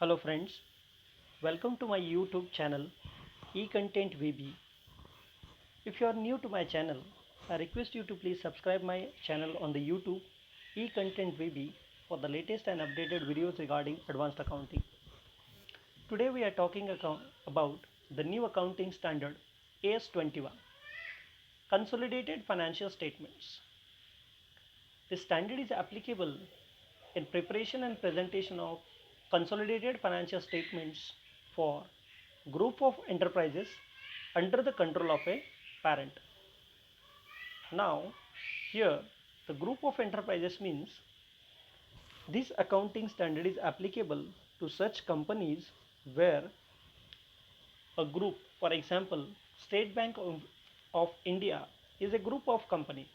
Hello friends, welcome to my YouTube channel eContent VB. If you are new to my channel, I request you to please subscribe my channel on the YouTube eContent VB for the latest and updated videos regarding advanced accounting. Today we are talking about the new accounting standard AS21, Consolidated Financial Statements. This standard is applicable in preparation and presentation of consolidated financial statements for group of enterprises under the control of a parent. Now, here the group of enterprises means this accounting standard is applicable to such companies where a group, for example, State Bank of India is a group of company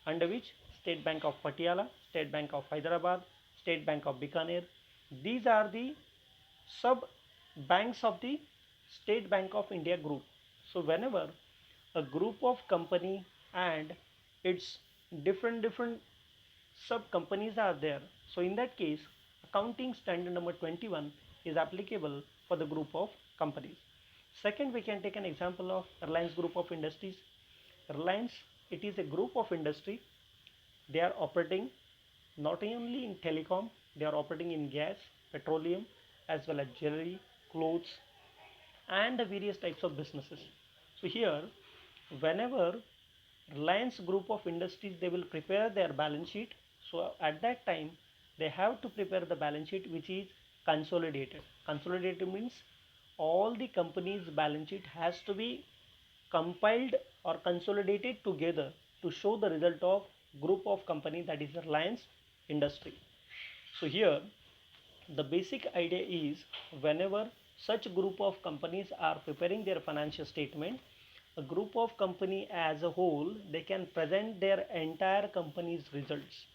under which State Bank of Patiala, State Bank of Hyderabad, State Bank of Bikaner, these are the sub banks of the State Bank of India group. So whenever a group of company and its different sub companies are there, so in that case accounting standard number 21 is applicable for the group of companies. Second, we can take an example of Reliance Group of Industries. Reliance, it is a group of industry. They are operating not only in telecom, they are operating in gas, petroleum, as well as jewelry, clothes, and the various types of businesses. So here, whenever Reliance Group of Industries, they will prepare their balance sheet. So at that time, they have to prepare the balance sheet which is consolidated. Consolidated means all the company's balance sheet has to be compiled or consolidated together to show the result of group of company, that is Reliance Industry. So here the basic idea is whenever such group of companies are preparing their financial statement, a group of company as a whole, they can present their entire company's results,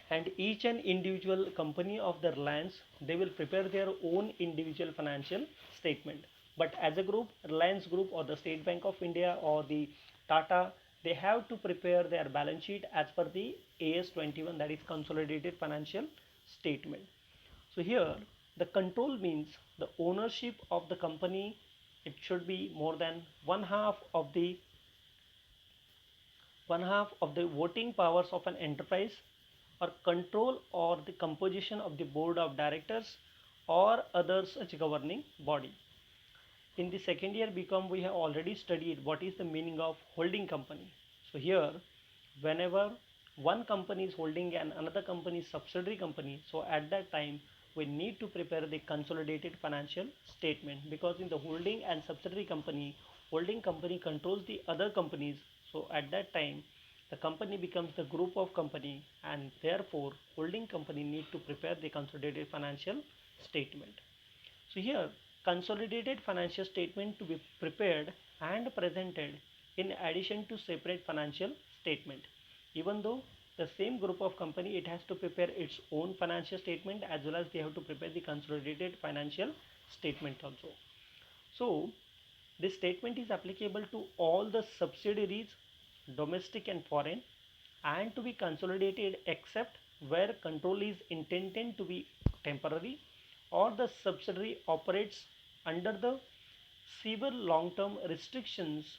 and each and individual company of the Reliance, they will prepare their own individual financial statement. But as a group, Reliance Group or the State Bank of India or the Tata, they have to prepare their balance sheet as per the AS21, that is consolidated financial statement. So here the control means the ownership of the company, it should be more than one half of the voting powers of an enterprise, or control or the composition of the board of directors or other such governing body. In the second year BCom, we have already studied what is the meaning of holding company. So here, whenever one company is holding and another company is subsidiary company, so at that time we need to prepare the consolidated financial statement, because in the holding and subsidiary company, holding company controls the other companies. So at that time the company becomes the group of company, and therefore holding company need to prepare the consolidated financial statement. So here consolidated financial statement to be prepared and presented in addition to separate financial statement. Even though the same group of company, it has to prepare its own financial statement as well as they have to prepare the consolidated financial statement also. So this statement is applicable to all the subsidiaries, domestic and foreign, and to be consolidated except where control is intended to be temporary or the subsidiary operates under the severe long-term restrictions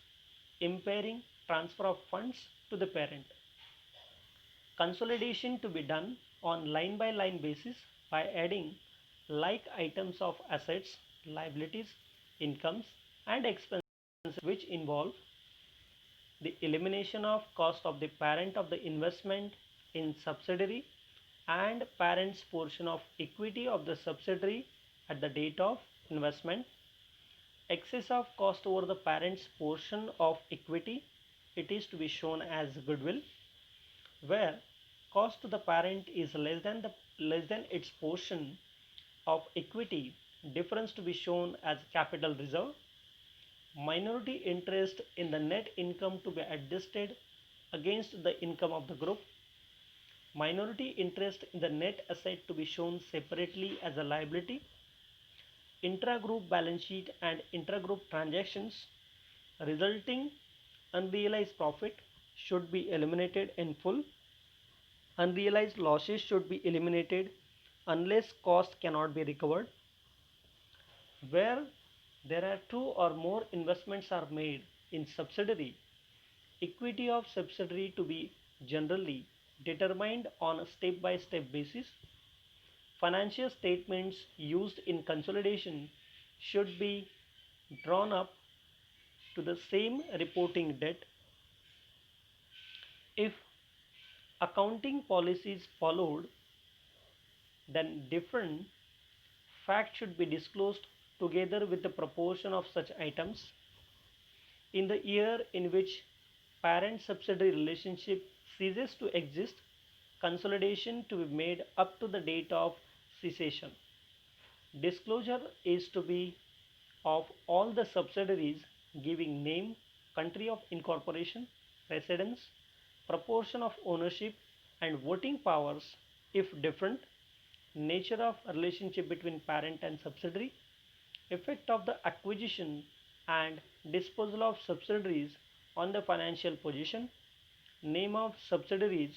impairing transfer of funds to the parent. Consolidation to be done on line by line basis by adding like items of assets, liabilities, incomes, and expenses which involve the elimination of cost of the parent of the investment in subsidiary and parent's portion of equity of the subsidiary at the date of investment, excess of cost over the parent's portion of equity, it is to be shown as goodwill, where cost to the parent is less than its portion of equity, difference to be shown as capital reserve, minority interest in the net income to be adjusted against the income of the group, minority interest in the net asset to be shown separately as a liability, intra-group balance sheet and intra-group transactions resulting unrealized profit should be eliminated in full, unrealized losses should be eliminated, unless cost cannot be recovered. Where there are two or more investments are made in subsidiary, equity of subsidiary to be generally determined on a step-by-step basis. Financial statements used in consolidation should be drawn up to the same reporting date. If accounting policies followed, then different facts should be disclosed together with the proportion of such items. In the year in which parent-subsidiary relationship ceases to exist, consolidation to be made up to the date of cessation. Disclosure is to be of all the subsidiaries giving name, country of incorporation, residence, proportion of ownership and voting powers if different, nature of relationship between parent and subsidiary, effect of the acquisition and disposal of subsidiaries on the financial position, name of subsidiaries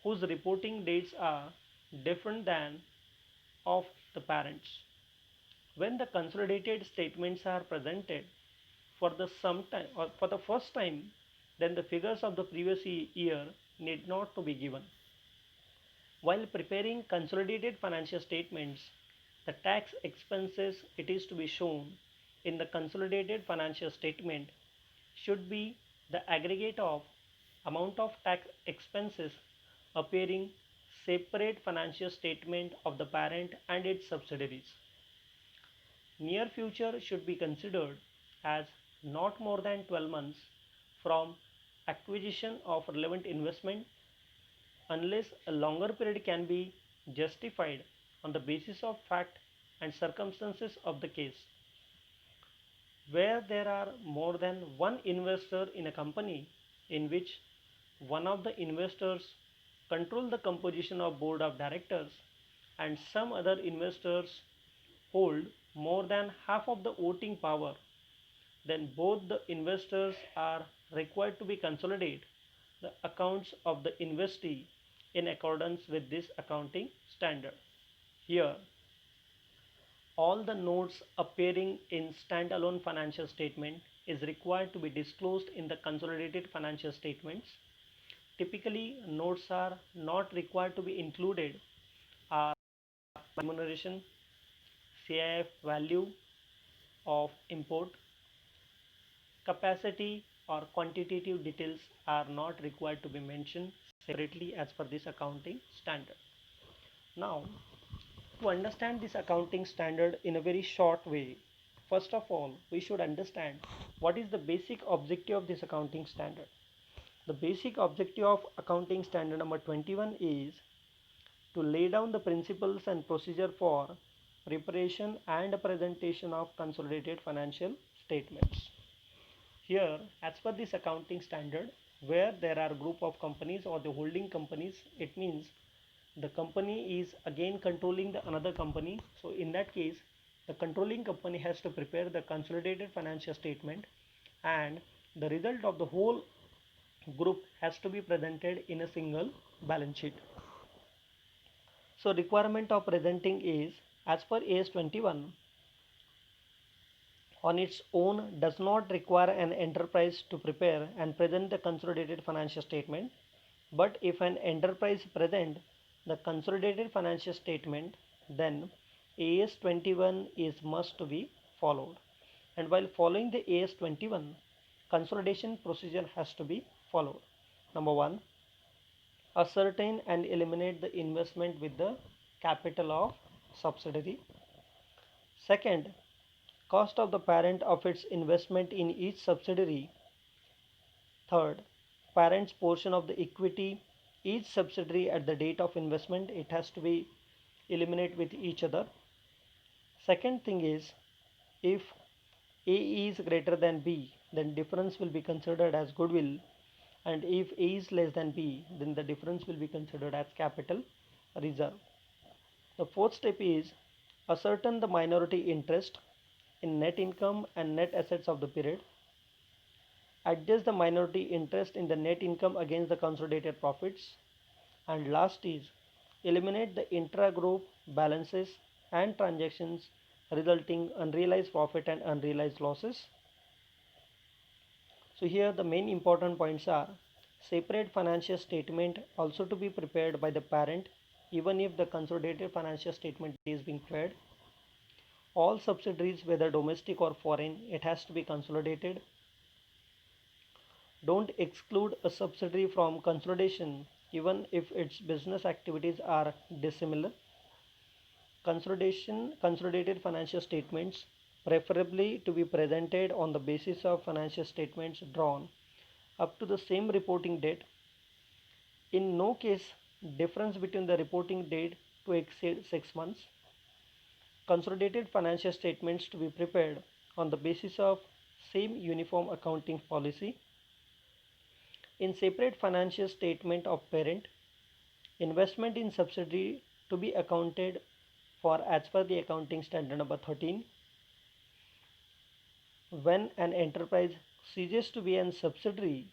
whose reporting dates are different than of the parents. When the consolidated statements are presented for the sometime or for the first time, then the figures of the previous year need not to be given. While preparing consolidated financial statements, the tax expenses it is to be shown in the consolidated financial statement should be the aggregate of amount of tax expenses appearing separate financial statement of the parent and its subsidiaries. Near future should be considered as not more than 12 months from acquisition of relevant investment unless a longer period can be justified on the basis of fact and circumstances of the case. Where there are more than one investor in a company in which one of the investors control the composition of board of directors and some other investors hold more than half of the voting power, then both the investors are required to be consolidate the accounts of the investee in accordance with this accounting standard. Here, all the notes appearing in standalone financial statement is required to be disclosed in the consolidated financial statements. Typically, notes are not required to be included are remuneration, CIF value of import, capacity or quantitative details are not required to be mentioned separately as per this accounting standard. Now, to understand this accounting standard in a very short way, first of all, we should understand what is the basic objective of this accounting standard. The basic objective of accounting standard number 21 is to lay down the principles and procedure for preparation and presentation of consolidated financial statements. Here, as per this accounting standard, where there are group of companies or the holding companies, it means the company is again controlling the another company. So in that case, the controlling company has to prepare the consolidated financial statement and the result of the whole group has to be presented in a single balance sheet. So requirement of presenting is as per AS 21 on its own does not require an enterprise to prepare and present the consolidated financial statement, but if an enterprise present the consolidated financial statement, then AS 21 is must to be followed. And while following the AS 21, consolidation procedure has to be followed. Number 1, ascertain and eliminate the investment with the capital of subsidiary. Second, cost of the parent of its investment in each subsidiary. Third, parent's portion of the equity each subsidiary at the date of investment, it has to be eliminate with each other. Second thing is, if A is greater than B, then difference will be considered as goodwill, and if A is less than B, then the difference will be considered as capital reserve. The fourth step is ascertain the minority interest in net income and net assets of the period. Adjust the minority interest in the net income against the consolidated profits. And last is Eliminate the intra-group balances and transactions resulting unrealized profit and unrealized losses. So here the main important points are separate financial statement also to be prepared by the parent even if the consolidated financial statement is being prepared. All subsidiaries whether domestic or foreign it has to be consolidated. Don't exclude a subsidiary from consolidation even if its business activities are dissimilar. Consolidated financial statements preferably to be presented on the basis of financial statements drawn up to the same reporting date. In no case difference between the reporting date to exceed 6 months. Consolidated financial statements to be prepared on the basis of same uniform accounting policy. In separate financial statement of parent, investment in subsidiary to be accounted for as per the accounting standard number 13. When an enterprise ceases to be a subsidiary,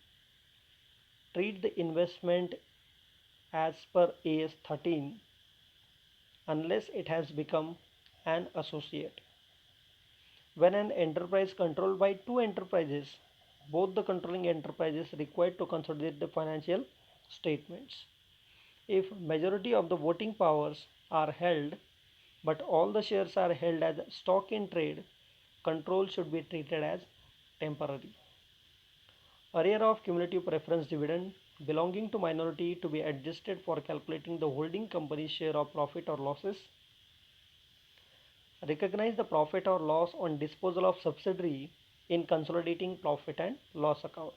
treat the investment as per AS 13 unless it has become an associate. When an enterprise controlled by two enterprises, both the controlling enterprises required to consolidate the financial statements. If majority of the voting powers are held but all the shares are held as stock in trade, control should be treated as temporary. Arrear of cumulative preference dividend belonging to minority to be adjusted for calculating the holding company's share of profit or losses. Recognize the profit or loss on disposal of subsidiary in consolidating profit and loss account.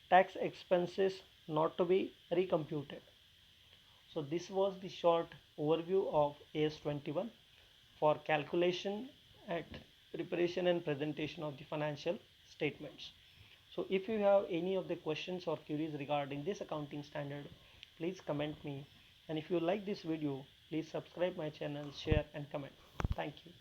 Tax expenses not to be recomputed. So this was the short overview of AS21 for calculation at preparation and presentation of the financial statements. So if you have any of the questions or queries regarding this accounting standard, please comment me. And if you like this video, please subscribe my channel, share and comment. Thank you.